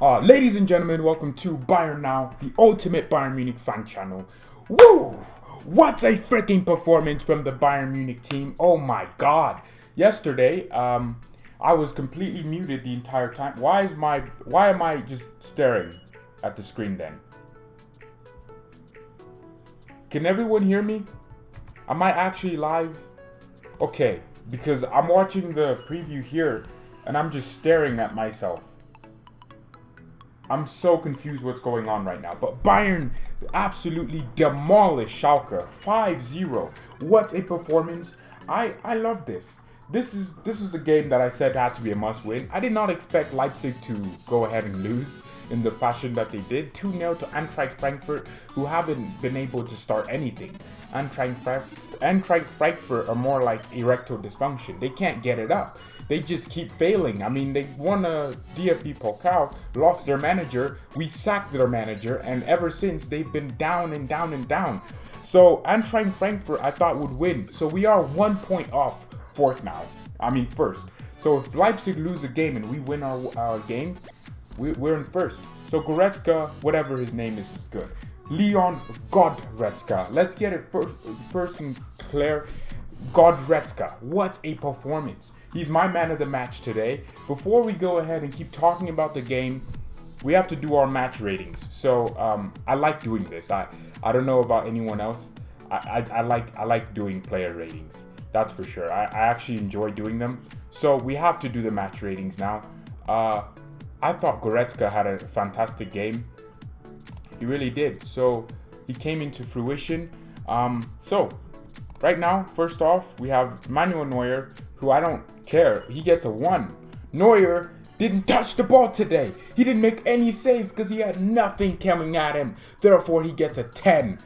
Ladies and gentlemen, welcome to Bayern Now, the ultimate Bayern Munich fan channel. Woo! What a freaking performance from the Bayern Munich team. Oh my god. Yesterday, I was completely muted the entire time. Why am I just staring at the screen then? Can everyone hear me? Am I actually live? Okay, because I'm watching the preview here and I'm just staring at myself. I'm so confused what's going on right now. But Bayern absolutely demolished Schalke 5-0. What a performance. I love this. This is the game that I said had to be a must-win. I did not expect Leipzig to go ahead and lose in the fashion that they did. 2-0 to Eintracht Frankfurt, who haven't been able to start anything. Eintracht Frankfurt are more like erectile dysfunction. They can't get it up. They just keep failing. I mean, they won a DFB Pokal, lost their manager, we sacked their manager, and ever since they've been down and down and down. So Eintracht Frankfurt I thought would win. So we are 1 point off first. So if Leipzig lose a game and we win our game, we're in first. So Goretzka, whatever his name is good. Leon Goretzka. Let's get it first and clear. Goretzka. What a performance. He's my man of the match today. Before we go ahead and keep talking about the game, we have to do our match ratings. So I like doing this. I don't know about anyone else. I like doing player ratings. That's for sure. I actually enjoy doing them. So we have to do the match ratings now. I thought Goretzka had a fantastic game. He really did. So he came into fruition. So right now, first off, we have Manuel Neuer, who I don't care. He gets a 1. Neuer didn't touch the ball today. He didn't make any saves because he had nothing coming at him. Therefore, he gets a 10.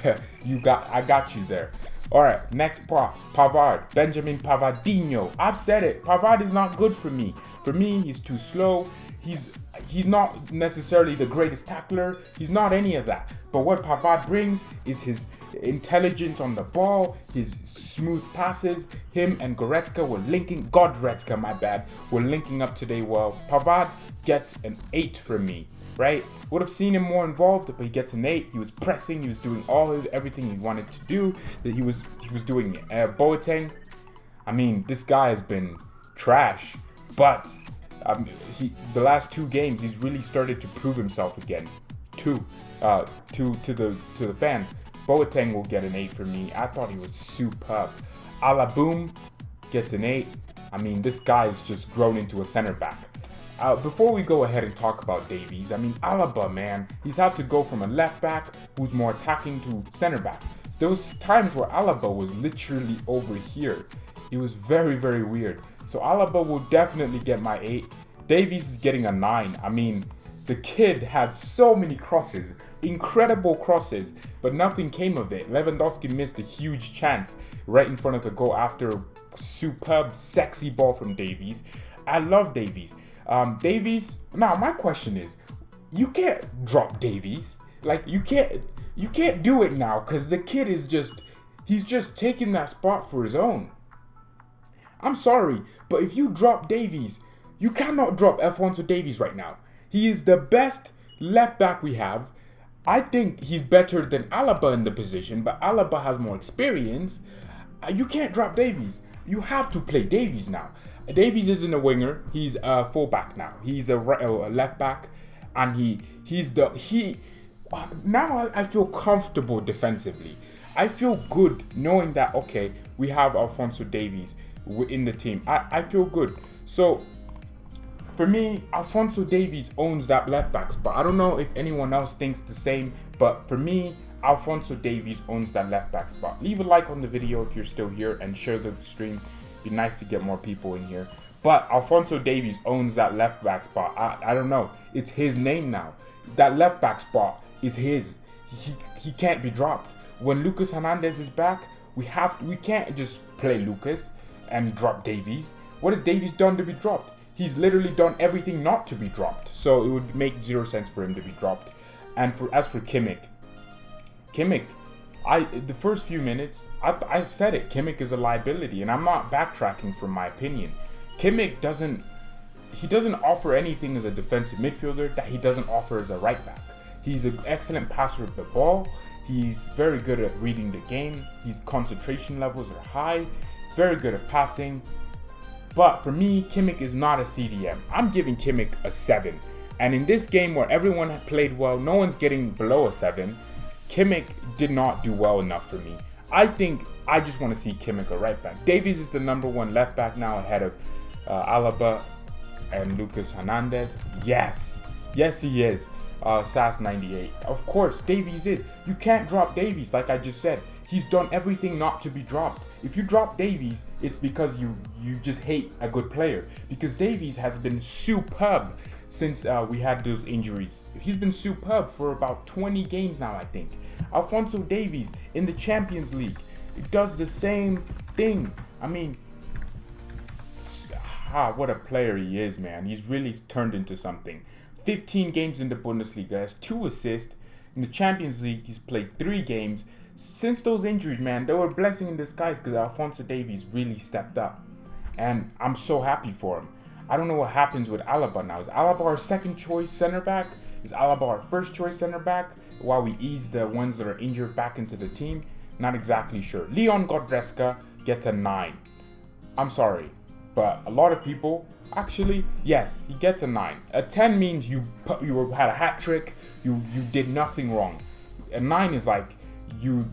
I got you there. Alright, next part. Pavard. Benjamin Pavardinho. I've said it. Pavard is not good for me. For me, he's too slow. He's not necessarily the greatest tackler. He's not any of that. But what Pavard brings is his intelligence on the ball, his smooth passes. Him and Goretzka were linking. We're linking up today well. Pavard gets an 8 from me. Right? Would have seen him more involved, but he gets an 8. He was pressing. He was doing everything he wanted to do. That he was doing it. Boateng. I mean, this guy has been trash, but the last 2 games he's really started to prove himself again. To the fans. Boateng will get an 8 from me. I thought he was superb. Alaboum gets an 8. I mean, this guy's just grown into a center back. Before we go ahead and talk about Davies, I mean, Alaba, man, he's had to go from a left back who's more attacking to center back. There was times where Alaba was literally over here. He was very, very weird. So Alaba will definitely get my 8. Davies is getting a 9. I mean, the kid had so many crosses, incredible crosses, but nothing came of it. Lewandowski missed a huge chance right in front of the goal after a superb, sexy ball from Davies. I love Davies. Now my question is, you can't drop Davies. Like, you can't do it now, because the kid is he's just taking that spot for his own. I'm sorry, but if you drop Davies, you cannot drop Alphonso Davies right now. He is the best left back we have. I think he's better than Alaba in the position, but Alaba has more experience. You can't drop Davies. You have to play Davies now. Davies isn't a winger. He's a fullback now. He's a left back, and now I feel comfortable defensively. I feel good knowing that, okay, we have Alphonso Davies in the team. I feel good. So for me, Alphonso Davies owns that left back spot. I don't know if anyone else thinks the same, but for me, Alphonso Davies owns that left back spot. Leave a like on the video if you're still here and share the stream. Be nice to get more people in here. But Alphonso Davies owns that left back spot. I don't know. It's his name now. That left back spot is his. He can't be dropped. When Lucas Hernandez is back, we can't just play Lucas and drop Davies. What has Davies done to be dropped? He's literally done everything not to be dropped. So it would make 0 sense for him to be dropped. And as for Kimmich, the first few minutes, I said it. Kimmich is a liability, and I'm not backtracking from my opinion. Kimmich doesn't he doesn't offer anything as a defensive midfielder that he doesn't offer as a right back. He's an excellent passer of the ball. He's very good at reading the game. His concentration levels are high. Very good at passing. But for me, Kimmich is not a CDM. I'm giving Kimmich a 7. And in this game where everyone played well, no one's getting below a 7. Kimmich did not do well enough for me. I think I just want to see Kimmich a right back. Davies is the #1 left back now ahead of Alaba and Lucas Hernandez. Yes, he is. SAS98. Of course, Davies is. You can't drop Davies, like I just said. He's done everything not to be dropped. If you drop Davies, it's because you just hate a good player. Because Davies has been superb since we had those injuries. He's been superb for about 20 games now, I think. Alphonso Davies in the Champions League does the same thing. I mean, what a player he is, man. He's really turned into something. 15 games in the Bundesliga, has 2 assists. In the Champions League, he's played 3 games. Since those injuries, man, they were a blessing in disguise because Alphonso Davies really stepped up. And I'm so happy for him. I don't know what happens with Alaba now. Is Alaba our second choice center back? Is Alaba our first choice center back? While we ease the ones that are injured back into the team? Not exactly sure. Leon Goretzka gets a 9. I'm sorry, but a lot of people, actually, yes, he gets a 9. A 10 means you had a hat trick, you did nothing wrong. A 9 is like you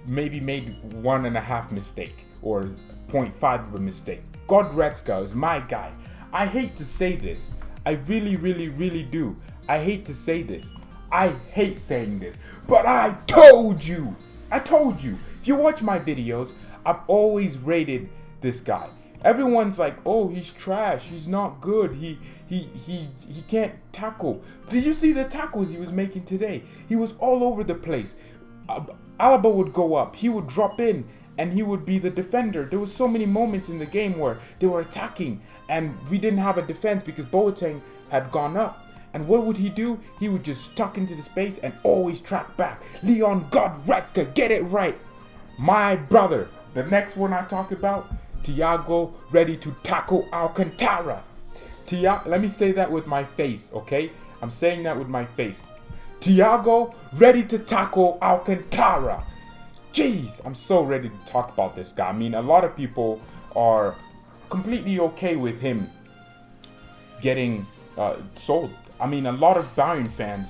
maybe made 1.5 mistake or 0.5 of a mistake. Goretzka is my guy. I hate to say this. I really, really, really do. I hate to say this. I hate saying this. But I told you. If you watch my videos, I've always rated this guy. Everyone's like, oh, he's trash. He's not good. He can't tackle. Did you see the tackles he was making today? He was all over the place. Alaba would go up. He would drop in. And he would be the defender. There was so many moments in the game where they were attacking. And we didn't have a defense because Boateng had gone up. And what would he do? He would just tuck into the space and always track back. Leon Goretzka, get it right. My brother. The next one I talk about, Thiago ready to tackle Alcantara. Let me say that with my face, okay? I'm saying that with my face. Thiago ready to tackle Alcantara. Jeez, I'm so ready to talk about this guy. I mean, a lot of people are completely okay with him getting sold. I mean, a lot of Bayern fans,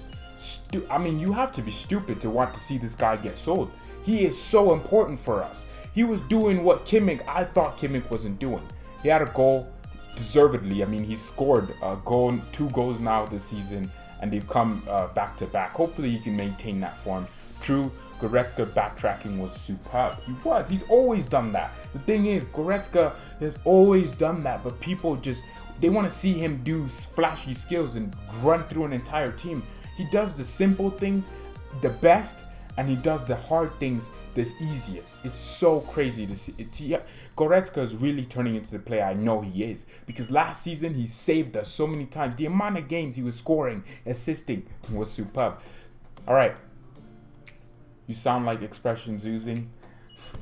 you have to be stupid to want to see this guy get sold. He is so important for us. He was doing what I thought Kimmich wasn't doing. He had a goal, deservedly. I mean, he scored a goal, 2 goals now this season, and they've come back to back. Hopefully he can maintain that form. True, Goretzka backtracking was superb. He's always done that. The thing is, Goretzka has always done that, but people they want to see him do flashy skills and run through an entire team. He does the simple things the best, and he does the hard things the easiest. It's so crazy to see. Goretzka is really turning into the player I know he is, because last season he saved us so many times. The amount of games he was scoring, assisting was superb. Alright. You sound like expressions oozing.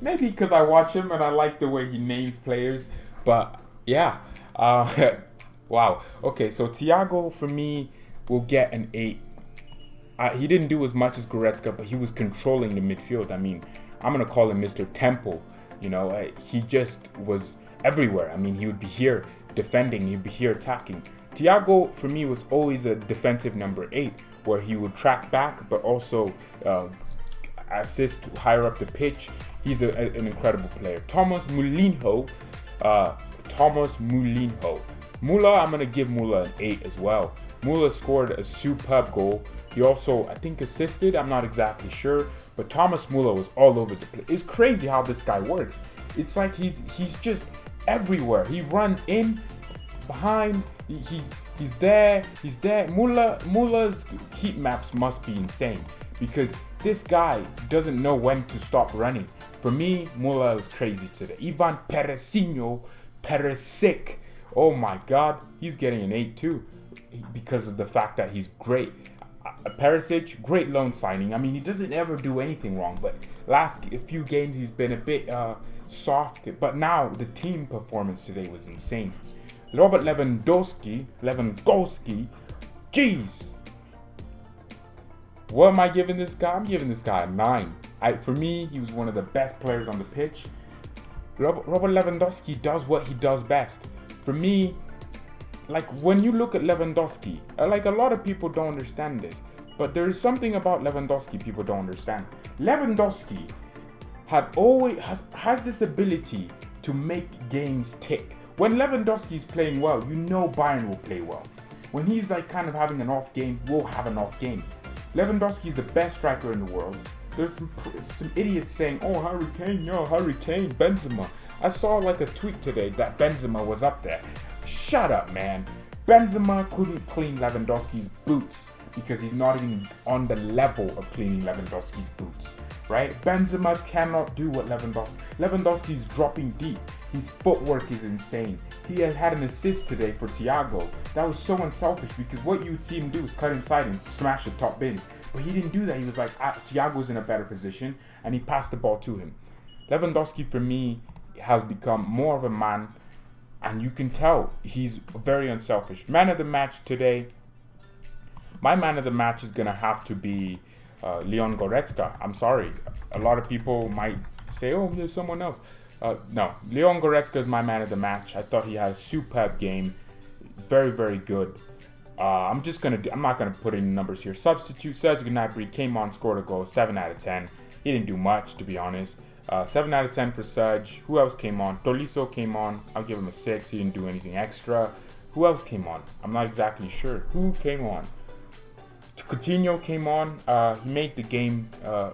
Maybe because I watch him and I like the way he names players. But yeah. Wow. Okay, so Thiago for me will get an 8. He didn't do as much as Goretzka, but he was controlling the midfield. I mean, I'm going to call him Mr. Temple. You know, he just was everywhere. I mean, he would be here defending, he'd be here attacking. Thiago for me was always a defensive number 8, where he would track back, but also assist higher up the pitch. He's an incredible player. Thomas Moulinho. Müller, I'm going to give Müller an 8 as well. Müller scored a superb goal. He also, I think, assisted. I'm not exactly sure. But Thomas Müller was all over the place. It's crazy how this guy works. It's like he's just everywhere. He runs in, behind, he's there. Müller's heat maps must be insane, because this guy doesn't know when to stop running. For me, Müller was crazy today. Ivan Perisic. Oh my God, he's getting an 8 too, because of the fact that he's great. Perisic, great loan signing. I mean, he doesn't ever do anything wrong, but last few games he's been a bit soft. But now the team performance today was insane. Robert Lewandowski, jeez. What am I giving this guy? I'm giving this guy a 9. For me, he was one of the best players on the pitch. Robert Lewandowski does what he does best. For me, like when you look at Lewandowski, like a lot of people don't understand this, but there is something about Lewandowski people don't understand. Lewandowski has this ability to make games tick. When Lewandowski is playing well, you know Bayern will play well. When he's like kind of having an off game, we'll have an off game. Lewandowski is the best striker in the world. There's some idiots saying, oh, Harry Kane, Benzema. I saw like a tweet today that Benzema was up there. Shut up, man. Benzema couldn't clean Lewandowski's boots because he's not even on the level of cleaning Lewandowski's boots, right? Benzema cannot do what Lewandowski's dropping deep. His footwork is insane. He has had an assist today for Thiago. That was so unselfish because what you would see him do is cut inside and smash the top bin. But he didn't do that. He was like, Thiago's in a better position, and he passed the ball to him. Lewandowski, for me, has become more of a man, and you can tell he's very unselfish. Man of the match today, my man of the match is going to have to be Leon Goretzka. I'm sorry. A lot of people might say, oh, there's someone else. No, Leon Goretzka is my man of the match. I thought he had a superb game. Very, very good. I'm not gonna put in numbers here. Substitute, Serge Gnabry came on, scored a goal, 7 out of 10. He didn't do much, to be honest. 7 out of 10 for Serge. Who else came on? Tolisso came on. I'll give him a 6. He didn't do anything extra. Who else came on? I'm not exactly sure. Who came on? Coutinho came on. He made the game a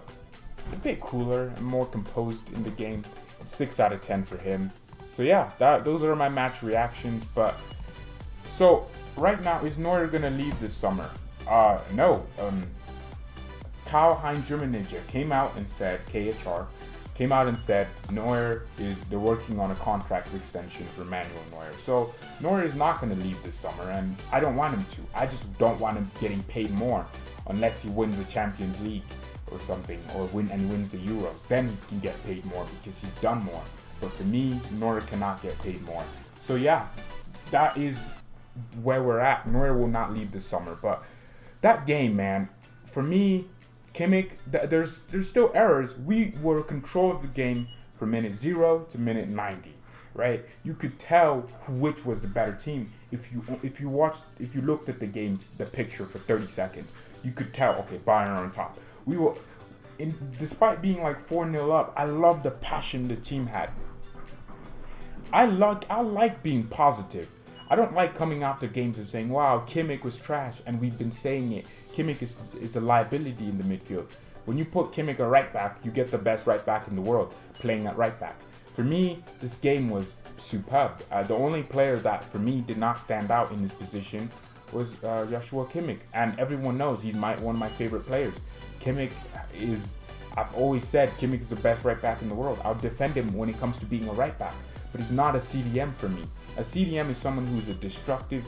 bit cooler and more composed in the game. 6 out of 10 for him. So yeah, those are my match reactions. But so right now, is Neuer gonna leave this summer? No. Karl-Heinz Rummenigge came out and said, KHR came out and said they're working on a contract extension for Manuel Neuer. So Neuer is not going to leave this summer, and I don't want him to. I just don't want him getting paid more unless he wins the Champions League or something, or wins the Euros. Then he can get paid more because he's done more. But for me, Neuer cannot get paid more. So yeah, that is where we're at. Neuer will not leave this summer. But that game, man, for me, Kimmich, there's still errors. We were control of the game from minute 0 to minute 90, right? You could tell which was the better team if you looked at the picture for 30 seconds. You could tell, okay, Bayern are on top. Despite being like 4-0 up, I love the passion the team had. I like being positive. I don't like coming after games and saying, wow, Kimmich was trash, and we've been saying it. Kimmich is a liability in the midfield. When you put Kimmich at right back, you get the best right back in the world playing at right back. For me, this game was superb. The only player that, for me, did not stand out in this position was Joshua Kimmich. And everyone knows he's one of my favorite players. I've always said Kimmich is the best right back in the world. I'll defend him when it comes to being a right back. But he's not a CDM for me. A CDM is someone who's a destructive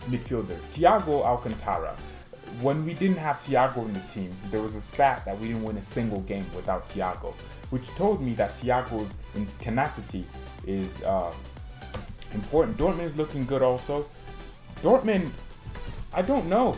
midfielder. Thiago Alcantara. When we didn't have Thiago in the team, there was a stat that we didn't win a single game without Thiago, which told me that Thiago's tenacity is important. Dortmund is looking good also. Dortmund, I don't know.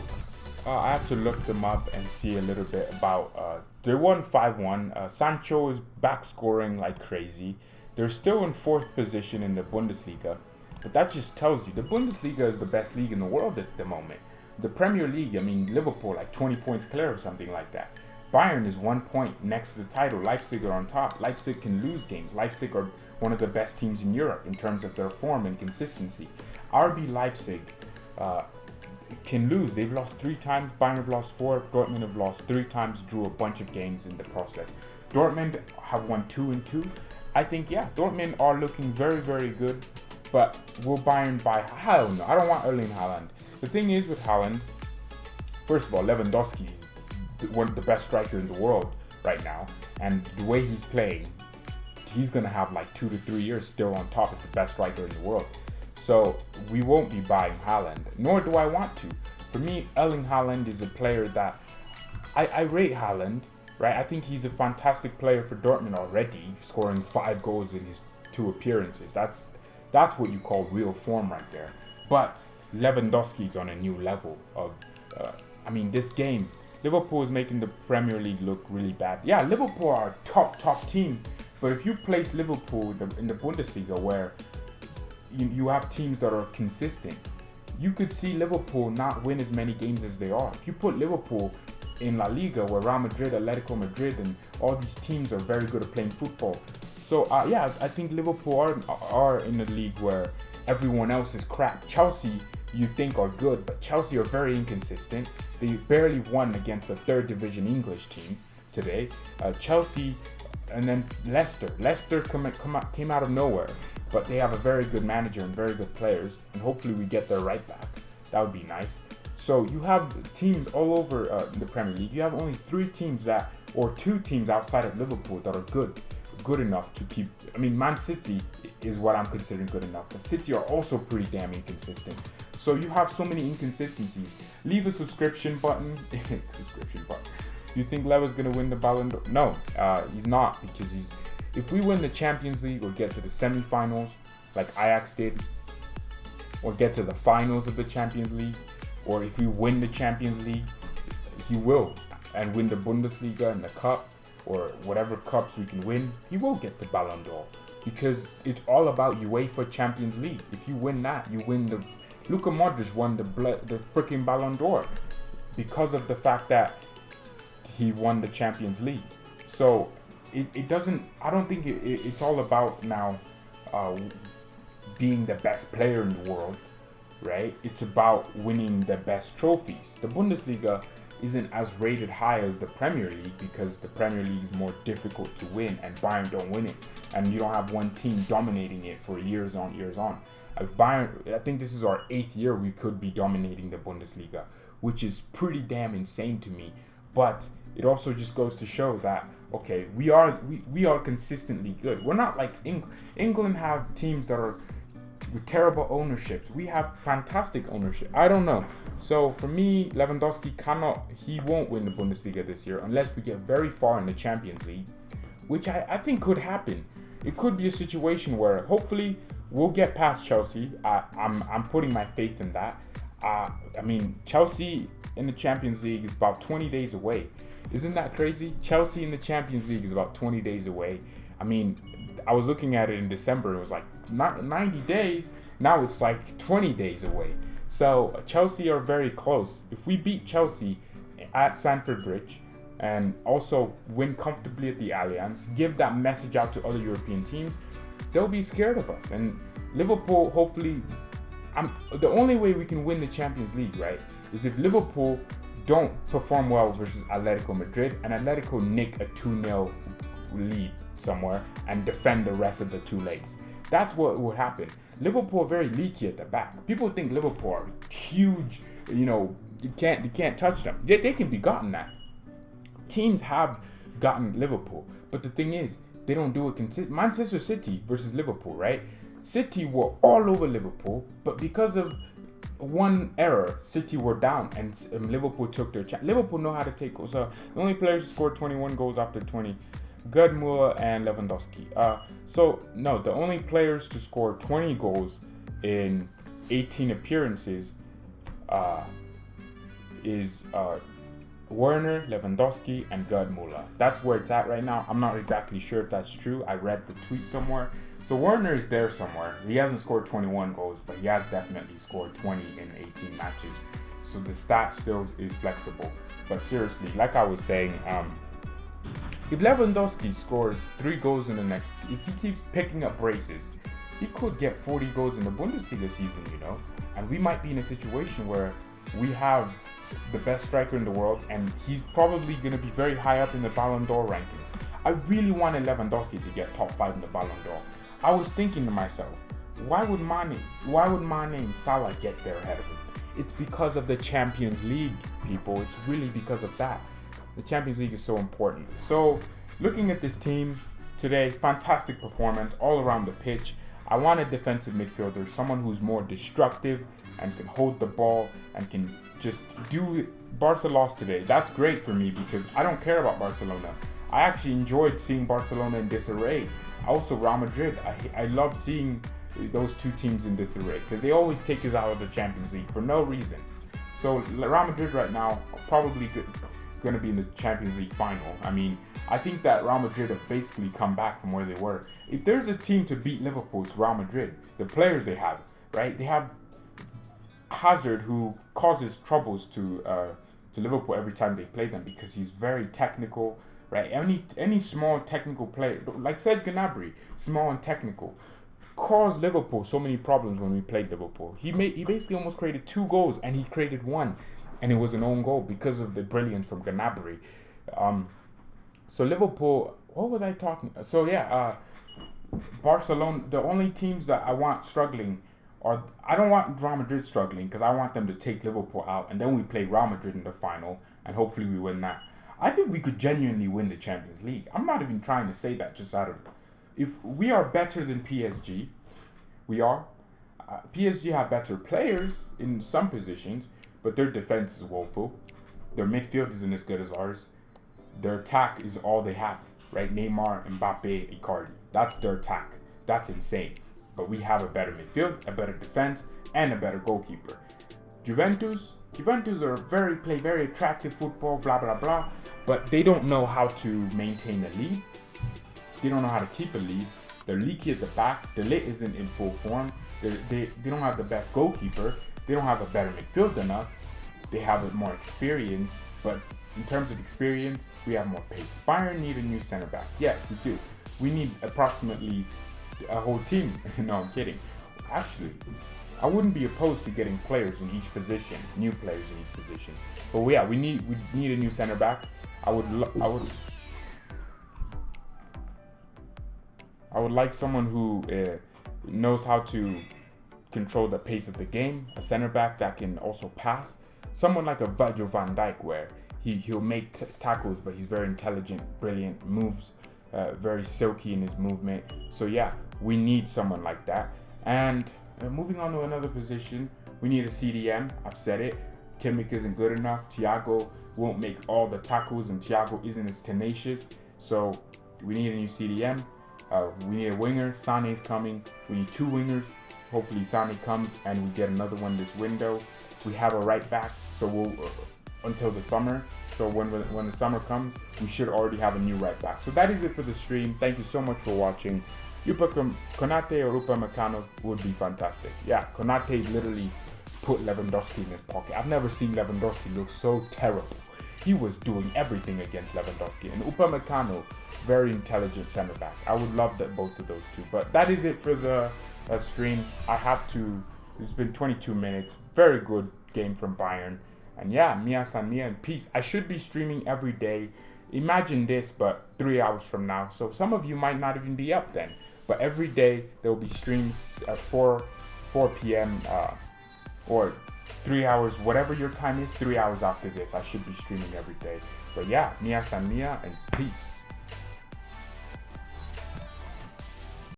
I have to look them up and see a little bit about. They won 5-1. Sancho is back scoring like crazy. They're still in 4th position in the Bundesliga, but that just tells you the Bundesliga is the best league in the world at the moment. The Premier League, I mean, Liverpool like 20 points clear or something like that. Bayern is 1 point next to the title. Leipzig are on top. Leipzig can lose games. Leipzig are one of the best teams in Europe in terms of their form and consistency. RB Leipzig can lose. They've lost 3 times. Bayern have lost 4. Dortmund have lost 3 times. Drew a bunch of games in the process. Dortmund have won 2 and 2. I think, yeah, Dortmund are looking very, very good. But will Bayern buy? I don't know. I don't want Erling Haaland. The thing is with Haaland, first of all, Lewandowski is one of the best strikers in the world right now. And the way he's playing, he's going to have like 2 to 3 years still on top as the best striker in the world. So we won't be buying Haaland, nor do I want to. For me, Erling Haaland is a player that I rate Haaland, right? I think he's a fantastic player for Dortmund already, scoring 5 goals in his 2 appearances. That's what you call real form right there. But Lewandowski's on a new level of, this game, Liverpool is making the Premier League look really bad. Yeah, Liverpool are a top team, but if you place Liverpool in the Bundesliga, where you have teams that are consistent, you could see Liverpool not win as many games as they are. If you put Liverpool in La Liga, where Real Madrid, Atletico Madrid, and all these teams are very good at playing football. So I think Liverpool are in a league where everyone else is crap. Chelsea, you think, are good, but Chelsea are very inconsistent. They barely won against a third division English team today. Chelsea, and then Leicester. Leicester came out of nowhere, but they have a very good manager and very good players, and hopefully we get their right back. That would be nice. So you have teams all over the Premier League. You have only 2 teams outside of Liverpool that are good enough to keep. Man City is what I'm considering good enough, but City are also pretty damn inconsistent. So you have so many inconsistencies. Leave a subscription button. You think Lever's gonna win the Ballon d'Or? No, he's not, because if we win the Champions League or get to the semi-finals like Ajax did, or get to the finals of the Champions League, or if we win the Champions League, he will, and win the Bundesliga and the cup, or whatever cups we can win, he will get the Ballon d'Or, because it's all about UEFA Champions League. If you win that, you win the. Luka Modric won the freaking Ballon d'Or because of the fact that he won the Champions League. So it doesn't. I don't think it's all about now being the best player in the world, right? It's about winning the best trophies. The Bundesliga isn't as rated high as the Premier League because the Premier League is more difficult to win, and Bayern don't win it, and you don't have one team dominating it for years on. Bayern, I think this is our 8th year we could be dominating the Bundesliga, which is pretty damn insane to me. But it also just goes to show that, okay, we are consistently good. We're not like England have teams that are with terrible ownerships. We have fantastic ownership. I don't know. So for me, Lewandowski he won't win the Bundesliga this year unless we get very far in the Champions League, which I think could happen. It could be a situation where hopefully we'll get past Chelsea. I'm putting my faith in that. Chelsea in the Champions League is about 20 days away. Isn't that crazy? Chelsea in the Champions League is about 20 days away. I was looking at it in December. It was like not 90 days. Now it's like 20 days away. So Chelsea are very close. If we beat Chelsea at Stamford Bridge and also win comfortably at the Allianz, give that message out to other European teams, they'll be scared of us. And Liverpool, hopefully, the only way we can win the Champions League, right, is if Liverpool don't perform well versus Atletico Madrid and Atletico nick a 2-0 lead somewhere and defend the rest of the 2 legs. That's what will happen. Liverpool are very leaky at the back. People think Liverpool are huge, you can't touch them. They can be gotten at. Teams have gotten Liverpool, but the thing is, they don't do it consistently. Manchester City versus Liverpool, right? City were all over Liverpool, but because of one error, City were down, and Liverpool took their chance. Liverpool know how to take goals. The only players who scored 21 goals after 20, Müller and Lewandowski. The only players to score 20 goals in 18 appearances is Werner, Lewandowski, and Müller. That's where it's at right now. I'm not exactly sure if that's true. I read the tweet somewhere. So Werner is there somewhere. He hasn't scored 21 goals, but he has definitely scored 20 in 18 matches. So the stat still is flexible. But seriously, like I was saying, if Lewandowski scores 3 goals in the next, if he keeps picking up braces, he could get 40 goals in the Bundesliga season, and we might be in a situation where we have the best striker in the world, and he's probably going to be very high up in the Ballon d'Or rankings. I really wanted Lewandowski to get top 5 in the Ballon d'Or. I was thinking to myself, why would Mane and Salah get there ahead of him? It's because of the Champions League, people. It's really because of that. The Champions League is so important. So, looking at this team today, fantastic performance all around the pitch. I want a defensive midfielder, someone who's more destructive and can hold the ball and can just do it. Barca lost today. That's great for me because I don't care about Barcelona. I actually enjoyed seeing Barcelona in disarray. Also Real Madrid. I love seeing those two teams in disarray, because they always take us out of the Champions League for no reason. So Real Madrid right now probably going to be in the Champions League final. I mean, I think that Real Madrid have basically come back from where they were. If there's a team to beat Liverpool, it's Real Madrid. The players they have, right? They have Hazard, who causes troubles to Liverpool every time they play them, because he's very technical, right? Any small technical player, like Serge Gnabry, small and technical, caused Liverpool so many problems when we played Liverpool. He basically almost created 2 goals, and he created 1, and it was an own goal because of the brilliance from Gnabry. So Liverpool, what was I talking? So yeah, Barcelona. The only teams that I want struggling, or I don't want Real Madrid struggling, because I want them to take Liverpool out, and then we play Real Madrid in the final, and hopefully we win that. I think we could genuinely win the Champions League. I'm not even trying to say that just out of. If we are better than PSG, we are. PSG have better players in some positions, but their defense is woeful. Their midfield isn't as good as ours. Their attack is all they have, right? Neymar, Mbappe, Icardi. That's their attack. That's insane. But we have a better midfield, a better defense, and a better goalkeeper. Juventus play very attractive football, blah blah blah, but they don't know how to maintain a lead. They don't know how to keep a lead. They're leaky at the back. The lit isn't in full form. They don't have the best goalkeeper. They don't have a better midfield than us. They have more experience, but in terms of experience, we have more pace. Bayern need a new center back. Yes, we do. We need approximately a whole team. No, I'm kidding. Actually, I wouldn't be opposed to getting players in each position, new players in each position. But yeah, we need a new center back. I would like someone who knows how to control the pace of the game. A center back that can also pass. Someone like a Virgil van Dijk, where he'll make tackles, but he's very intelligent, brilliant, moves, very silky in his movement. So yeah, we need someone like that. And moving on to another position, we need a CDM. I've said it. Kimmich isn't good enough. Thiago won't make all the tackles, and Thiago isn't as tenacious. So we need a new CDM. We need a winger. SANE is coming. We need 2 wingers. Hopefully SANE comes and we get another one this window. We have a right back, so we'll until the summer. So when the summer comes, we should already have a new right back. So that is it for the stream. Thank you so much for watching. Konate or Upamecano would be fantastic. Yeah, Konate literally put Lewandowski in his pocket. I've never seen Lewandowski look so terrible. He was doing everything against Lewandowski. And Upamecano, very intelligent center back. I would love that both of those two. But that is it for the stream. It's been 22 minutes. Very good game from Bayern. And yeah, Mia San Mia and peace. I should be streaming every day. Imagine this, but 3 hours from now. So some of you might not even be up then. But every day there will be streams at 4 p.m. Or 3 hours, whatever your time is, 3 hours after this. I should be streaming every day. But yeah, Mia San Mia and peace.